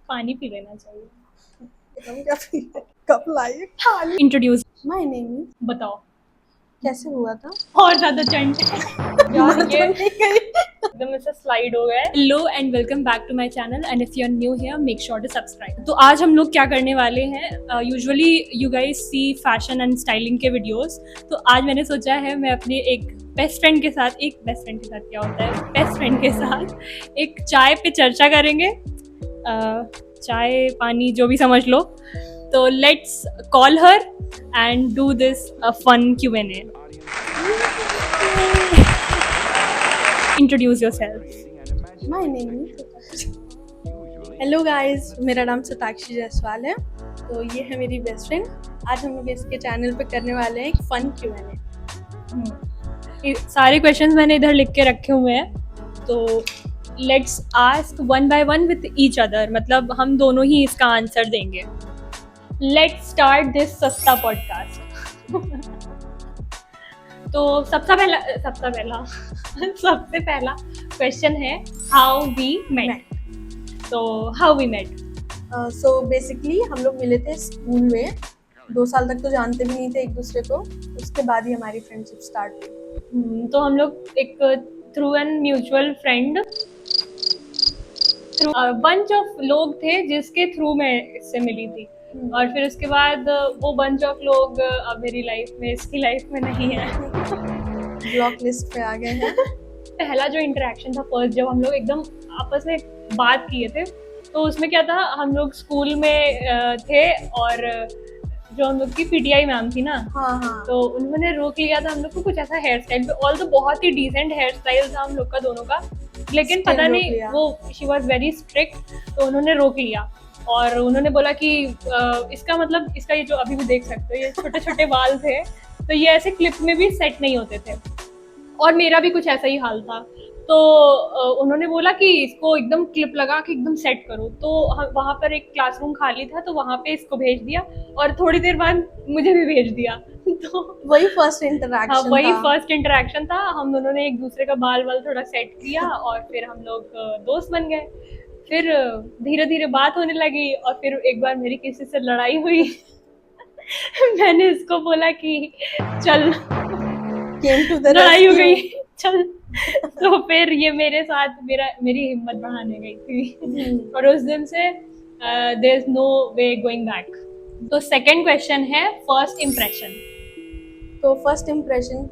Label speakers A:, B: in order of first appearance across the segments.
A: पानी पी लेना चाहिए।
B: हम क्या कब लाई?
A: Introduce
B: my name is.
A: बताओ।
B: कैसे हुआ था?
A: और ज्यादा चंट यार
B: मर तो
A: ये
B: नहीं गई?
A: एकदम ऐसा स्लाइड हो गया है। Hello and welcome back to my channel and if you are new here make sure to subscribe. तो आज हम लोग क्या करने वाले हैं, usually you guys see fashion and styling के वीडियोस। तो आज मैंने सोचा है मैं अपने एक बेस्ट फ्रेंड के साथ क्या होता है, बेस्ट फ्रेंड के साथ एक चाय पे चर्चा करेंगे। चाय पानी जो भी समझ लो। तो let's call her and do this fun Q&A. Introduce yourself.
B: My name is. Hello guys, मेरा नाम सताक्षी जायसवाल है। तो ये है मेरी बेस्ट फ्रेंड। आज हम लोग इसके चैनल पे करने वाले हैं एक फन Q&A।
A: सारे क्वेश्चंस मैंने इधर लिख के रखे हुए हैं, तो let's ask one by one with each other, मतलब हम दोनों ही इसका आंसर देंगे। लेट्स स्टार्ट दिस सस्ता पॉडकास्ट। तो सबसे पहला क्वेश्चन है हाउ वी मेट। तो how we met.
B: So basically हम लोग मिले थे स्कूल में। 2 साल तक तो जानते भी नहीं थे एक दूसरे को। उसके बाद ही हमारी फ्रेंडशिप स्टार्ट हुई।
A: तो हम लोग एक through an mutual friend, bunch of लोग थे जिसके थ्रू मैं इससे मिली थी। और फिर उसके बाद वो बंच ऑफ लोग अब मेरी लाइफ में, इसकी लाइफ में नहीं है।
B: ब्लॉक लिस्ट पे आ गए हैं।
A: पहला जो इंटरेक्शन था, फर्स्ट जब हम लोग एकदम आपस में बात किए थे, तो उसमें क्या था, हम लोग स्कूल में थे और जो हम लोग की पीटीआई मैम थी ना,
B: हाँ।
A: तो उन्होंने रोक लिया था हम लोग को कुछ ऐसा हेयर स्टाइल पे। ऑल तो बहुत ही डिसेंट हेयर स्टाइल था हम लोग का दोनों का, लेकिन पता नहीं वो शी वॉज वेरी स्ट्रिक्ट, तो उन्होंने रोक लिया। और उन्होंने बोला कि इसका मतलब, इसका ये जो अभी भी देख सकते हो, ये छोटे छोटे बाल थे, तो ये ऐसे क्लिप में भी सेट नहीं होते थे। और मेरा भी कुछ ऐसा ही हाल था। तो उन्होंने बोला कि इसको एकदम क्लिप लगा के एकदम सेट करो। तो वहाँ पर एक क्लासरूम खाली था, तो वहाँ पे इसको भेज दिया और थोड़ी देर बाद मुझे भी भेज दिया। तो
B: वही फर्स्ट इंटरेक्शन।
A: हाँ, वही फर्स्ट इंटरेक्शन था। हम दोनों ने एक दूसरे का बाल थोड़ा सेट किया और फिर हम लोग दोस्त बन गए। फिर धीरे धीरे बात होने लगी और फिर एक बार मेरी किसी से लड़ाई हुई। मैंने इसको बोला कि चल, लड़ाई हो गई, चल। तो फिर ये मेरे साथ मेरी हिम्मत बढ़ाने गई थी। और उस दिन से there is no way going back. तो सेकंड क्वेश्चन है फर्स्ट इम्प्रेशन।
B: तो फर्स्ट इम्प्रेशन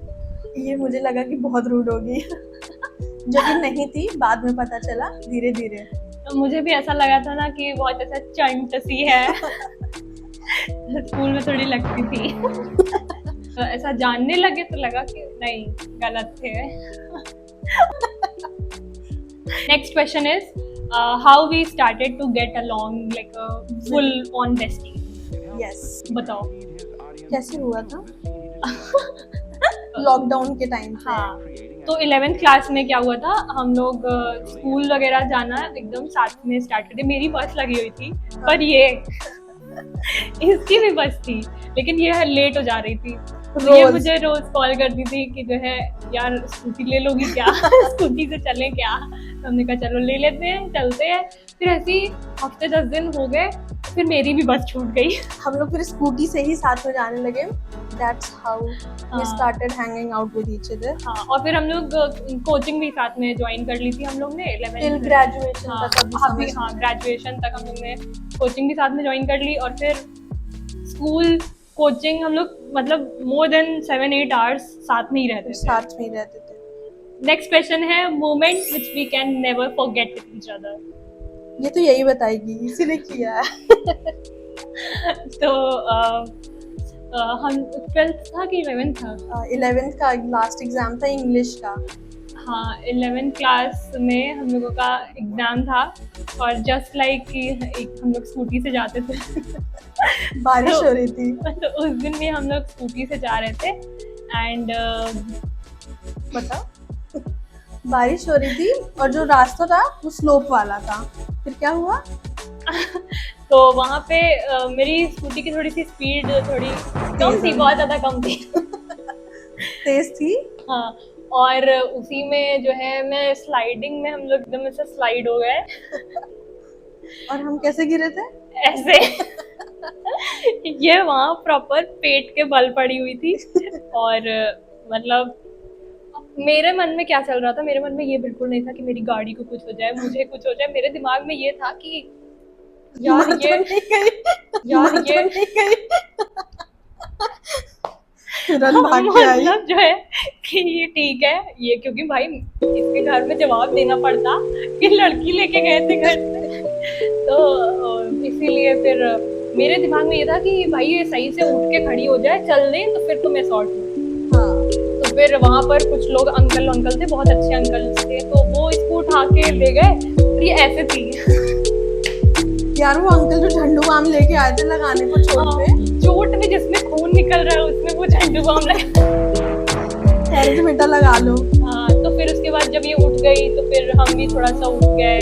B: ये मुझे लगा कि बहुत रूड होगी। जो कि नहीं थी, बाद में पता चला धीरे धीरे।
A: तो मुझे भी ऐसा लगा था ना कि बहुत ऐसा चंट सी है। स्कूल में थोड़ी लगती थी। तो ऐसा जानने लगे तो लगा कि नहीं, गलत थे। Next question is how we started to get along like a full on bestie.
B: Yes,
A: बताओ
B: कैसे हुआ था? लॉकडाउन के टाइम।
A: हाँ, तो 11th क्लास में क्या हुआ था, हम लोग स्कूल वगैरह जाना एकदम साथ में स्टार्ट करते। मेरी बस लगी हुई थी, पर ये इसकी भी बस थी, लेकिन ये लेट हो जा रही थी। तो ये मुझे रोज कॉल करती थी कि जो है यार स्कूटी ले लोगी क्या? स्कूटी से चलें क्या? तो हमने कहा चलो ले लेते हैं, चलते हैं। फिर ऐसे ही हफ्ते 10 दिन हो गए, फिर मेरी भी बस छूट गई।
B: हम लोग फिर स्कूटी से ही साथ में जाने लगे। That's how we started hanging out with each other.
A: हाँ, और फिर हम लोग कोचिंग भी साथ में ज्वाइन कर ली थी हम लोग ने 11th
B: till graduation तक।
A: हाँ, ग्रेजुएशन तक हम लोग ने कोचिंग भी साथ में ज्वाइन कर ली। और फिर स्कूल कोचिंग हम लोग मतलब मोर देन 7-8 आवर्स साथ में ही रहते थे। नेक्स्ट क्वेश्चन है moment which we can never forget with each other.
B: ये तो यही बताएगी, इसीलिए किया है।
A: तो हम 12th था कि 11th था?
B: 11th का लास्ट एग्जाम था इंग्लिश का।
A: हाँ, 11th क्लास में हम लोगों का एग्जाम था और जस्ट लाइक कि हम लोग स्कूटी से जाते थे।
B: बारिश हो रही थी।
A: तो उस दिन भी हम लोग स्कूटी से जा रहे थे एंड
B: बताओ। बारिश हो रही थी और जो रास्ता था वो स्लोप वाला था। फिर क्या हुआ?
A: तो वहाँ पे मेरी स्कूटी की थोड़ी सी स्पीड थोड़ी कम थी, बहुत ज़्यादा कम थी।
B: तेज थी।
A: हाँ, और उसी में जो है मैं स्लाइडिंग में, हम लोग एकदम ऐसे स्लाइड हो गए।
B: और हम कैसे गिरे थे?
A: ऐसे। ये वहाँ प्रॉपर पेट के बल पड़ी हुई थी। और मतलब मेरे मन में क्या चल रहा था, मेरे मन में ये बिल्कुल नहीं था कि मेरी गाड़ी को कुछ हो जाए, मुझे कुछ हो जाए। मेरे दिमाग में ये था कि यार
B: माँ
A: ये
B: तो नहीं गई,
A: यार
B: माँ
A: ये
B: तो नहीं गई। तुरंत भाग के आई।
A: मतलब जो है कि ये ठीक है, ये क्योंकि भाई इसके घर में जवाब देना पड़ता कि लड़की लेके गए थे घर से। तो इसीलिए फिर मेरे दिमाग में ये था कि भाई ये सही से उठ के खड़ी हो जाए, चल दे तो फिर तो मैं सॉर्ट हूँ।
B: हाँ।
A: तो फिर वहाँ पर कुछ लोग अंकल थे, बहुत अच्छे अंकल थे, तो वो इसको उठा के ले गए। और ये ऐसे थी
B: यार वो अंकल जो झंडू बाम लेके आए थे लगाने को चोट पे,
A: चोट में जिसमें खून निकल रहा है उसमें वो झंडू बाम लगा।
B: कह रहे थे बेटा लगा लो।
A: हाँ, तो फिर उसके बाद जब ये उठ गई तो फिर हम भी थोड़ा सा उठ गए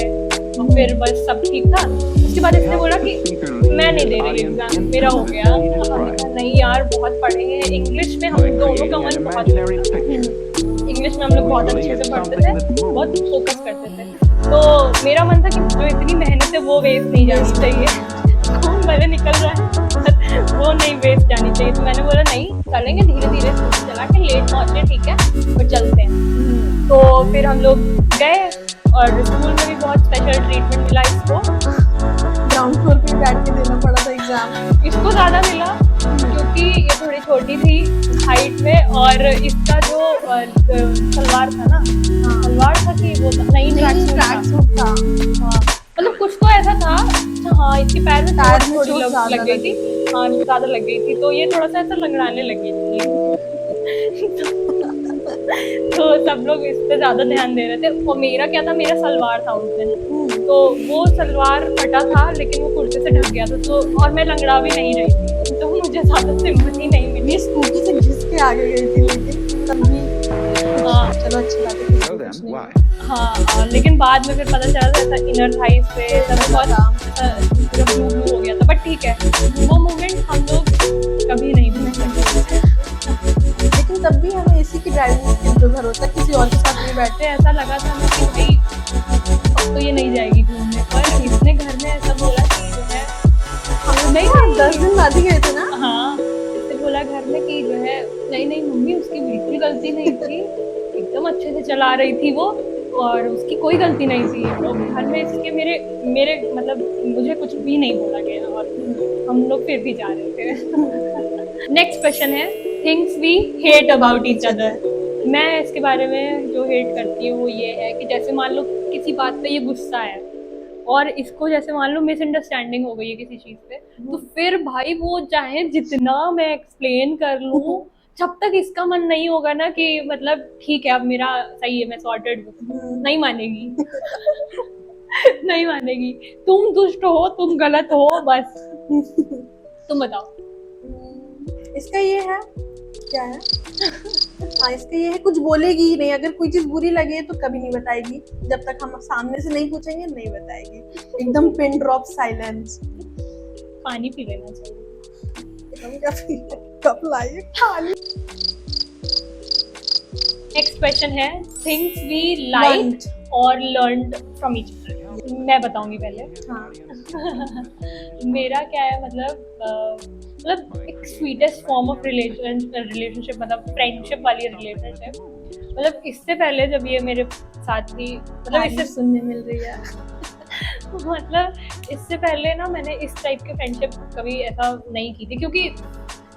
A: और फिर बस सब ठीक था। उसके बाद इसने बोला कि मैं नहीं दे रही एग्जाम, मेरा हो गया। हमने कहा नहीं यार बहुत पढ़े हैं, इंग्लिश में हम दोनों का मन बहुत, इंग्लिश में हम लोग बहुत अच्छे से पढ़ते थे, बहुत फोकस करते थे। तो मेरा मन था कि जो इतनी मेहनत है वो वेस्ट नहीं जानी चाहिए, खून भले निकल रहा है वो नहीं वेस्ट जानी चाहिए। तो मैंने बोला नहीं, चलेंगे धीरे धीरे चला के, लेट पहुंचे ठीक है पर चलते हैं। तो फिर हम लोग गए और स्कूल में भी बहुत स्पेशल ट्रीटमेंट मिला इसको।
B: ग्राउंड फ्लोर पे बैठ के देना पड़ा था एग्जाम।
A: इसको ज्यादा मिला क्योंकि ये थोड़ी छोटी थी हाइट में, और इसका जो सलवार था ना, सलवार था कि वो नहीं ट्रैक सूट था। हाँ मतलब कुछ तो ऐसा था। हाँ इसके पैर में थोड़ी लग गई थी, हाँ ज्यादा लग गई थी, तो ये थोड़ा सा ऐसा लंगड़ाने लग गई थी। तो सब लोग इस पे ज्यादा ध्यान दे रहे थे। और मेरा क्या था, मेरा सलवार था उस दिन, तो वो सलवार फटा था लेकिन वो कुर्ते से ढक गया था, तो और मैं लंगड़ा भी नहीं रही थी, तो मुझे ज्यादा सिंपैथी नहीं मिली।
B: स्कूटी से घिस के आगे गई थी लेकिन तब भी चलो अच्छी बात है।
A: हाँ लेकिन बाद में फिर पता चला था ऐसा इनर थाइस पे बहुत ब्लू हो गया था, बट ठीक है वो मोमेंट हम लोग कभी नहीं भूल सकते।
B: लेकिन तब भी हमें इसी की ड्राइविंग स्किल पे भरोसा, किसी और के साथ नहीं बैठे।
A: ऐसा लगा था ना कि भाई अब तो ये नहीं जाएगी घूमने, पर इसने घर में ऐसा बोला कि जो है हम नहीं
B: 10 दिन बाद ही गए थे ना।
A: हाँ इसने बोला घर में कि जो है नहीं मम्मी उसकी बिल्कुल गलती नहीं थी, एकदम अच्छे से चला रही थी वो और उसकी कोई गलती नहीं थी। तो घर में इसके मेरे मतलब मुझे कुछ भी नहीं बोला गया और हम लोग फिर भी जा रहे थे। नेक्स्ट क्वेश्चन है things we hate about each other. मैं इसके बारे में जो हेट करती हूँ वो ये है कि जैसे मान लो किसी बात पे ये गुस्सा है और इसको जैसे मान लो मिसअंडरस्टैंडिंग हो गई है किसी चीज पे, तो फिर भाई वो चाहे जितना मैं एक्सप्लेन कर लूँ, जब तक इसका मन नहीं होगा ना कि मतलब ठीक है अब मेरा सही है मैं सॉर्टेड हूँ, नहीं मानेगी। नहीं मानेगी। तुम दुष्ट हो, तुम गलत हो, बस तुम बताओ।
B: इसका ये है क्या है? हाँ इसका ये है कुछ बोलेगी ही नहीं, अगर कोई चीज बुरी लगे तो कभी नहीं बताएगी, जब तक हम सामने से नहीं पूछेंगे नहीं बताएगी, एकदम पिन ड्रॉप साइलेंस।
A: पानी पी लेना चाहिए।
B: कप लाइए पानी।
A: नेक्स्ट क्वेश्चन है थिंग्स वी लाइक और लर्नड फ्रॉम ईच अदर। मैं बताऊंगी पहले। हाँ। मेरा क्या है मतलब एक स्वीटेस्ट फॉर्म ऑफ रिलेशनशिप मतलब फ्रेंडशिप वाली रिलेशनशिप, मतलब इससे पहले जब ये मेरे साथ थी, मतलब इससे
B: सुनने मिल रही है।
A: मतलब इससे पहले ना मैंने इस टाइप की फ्रेंडशिप कभी ऐसा नहीं की थी, क्योंकि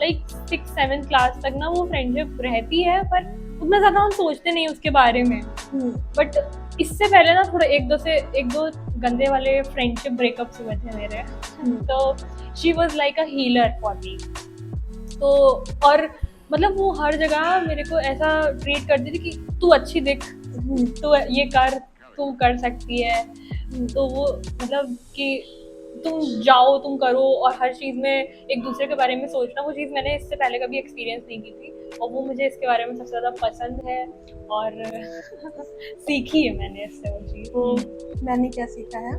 A: लाइक 6-7 क्लास तक ना वो फ्रेंडशिप रहती है पर उतना ज्यादा हम सोचते नहीं उसके बारे में। बट इससे पहले ना थोड़ा एक दो गंदे वाले फ्रेंडशिप ब्रेकअप्स हुए थे मेरे। तो she was like a healer for me. तो और मतलब वो हर जगह मेरे को ऐसा ट्रीट करती थी कि तू अच्छी दिख, तू ये कर, तू कर सकती है। तो वो मतलब कि तुम जाओ तुम करो, और हर चीज़ में एक दूसरे के बारे में सोचना, वो चीज़ मैंने इससे पहले कभी एक्सपीरियंस नहीं की थी और वो मुझे इसके बारे में सबसे ज़्यादा पसंद है और सीखी है मैंने इससे वो चीज़।
B: तो मैंने क्या सीखा है,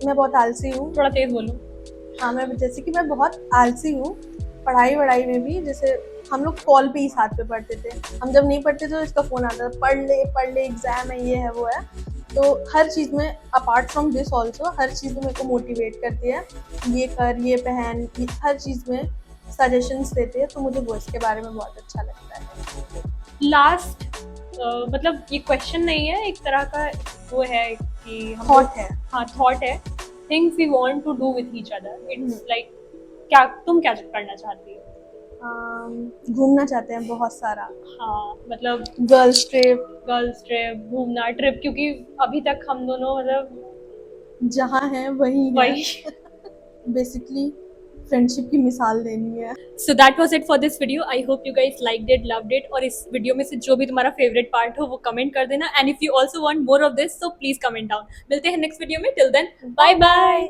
B: मैं बहुत आलसी हूँ।
A: थोड़ा तेज बोलो।
B: हाँ मैं जैसे कि मैं बहुत आलसी हूँ, पढ़ाई वढ़ाई में भी। जैसे हम लोग कॉल पे ही साथ पे पढ़ते थे, हम जब नहीं पढ़ते तो इसका फोन आता था, पढ़ ले एग्जाम है ये है वो है। तो हर चीज़ में अपार्ट फ्रॉम दिस ऑल्सो हर चीज़ में मेरे को मोटिवेट करती है, ये कर, ये पहन, हर चीज़ में सजेशंस देती है, तो मुझे वो इसके बारे में बहुत अच्छा लगता है।
A: लास्ट मतलब ये क्वेश्चन नहीं है, एक तरह का वो है कि हम
B: थॉट है।
A: हाँ थॉट है, things we want to do with each other, it's like क्या तुम क्या करना चाहती हो?
B: घूमना चाहते हैं बहुत सारा,
A: हाँ मतलब
B: गर्ल्स ट्रिप,
A: घूमना ट्रिप, क्योंकि अभी तक हम दोनों मतलब
B: जहाँ है वही है,
A: वही।
B: बेसिकली फ्रेंडशिप की मिसाल देनी है।
A: So that was it for this video, I hope you guys liked it, loved it, और इस वीडियो में से जो भी तुम्हारा फेवरेट पार्ट हो वो कमेंट कर देना, and if you also want more of this so please comment down. मिलते हैं नेक्स्ट वीडियो में, टिल देन बाय बाय।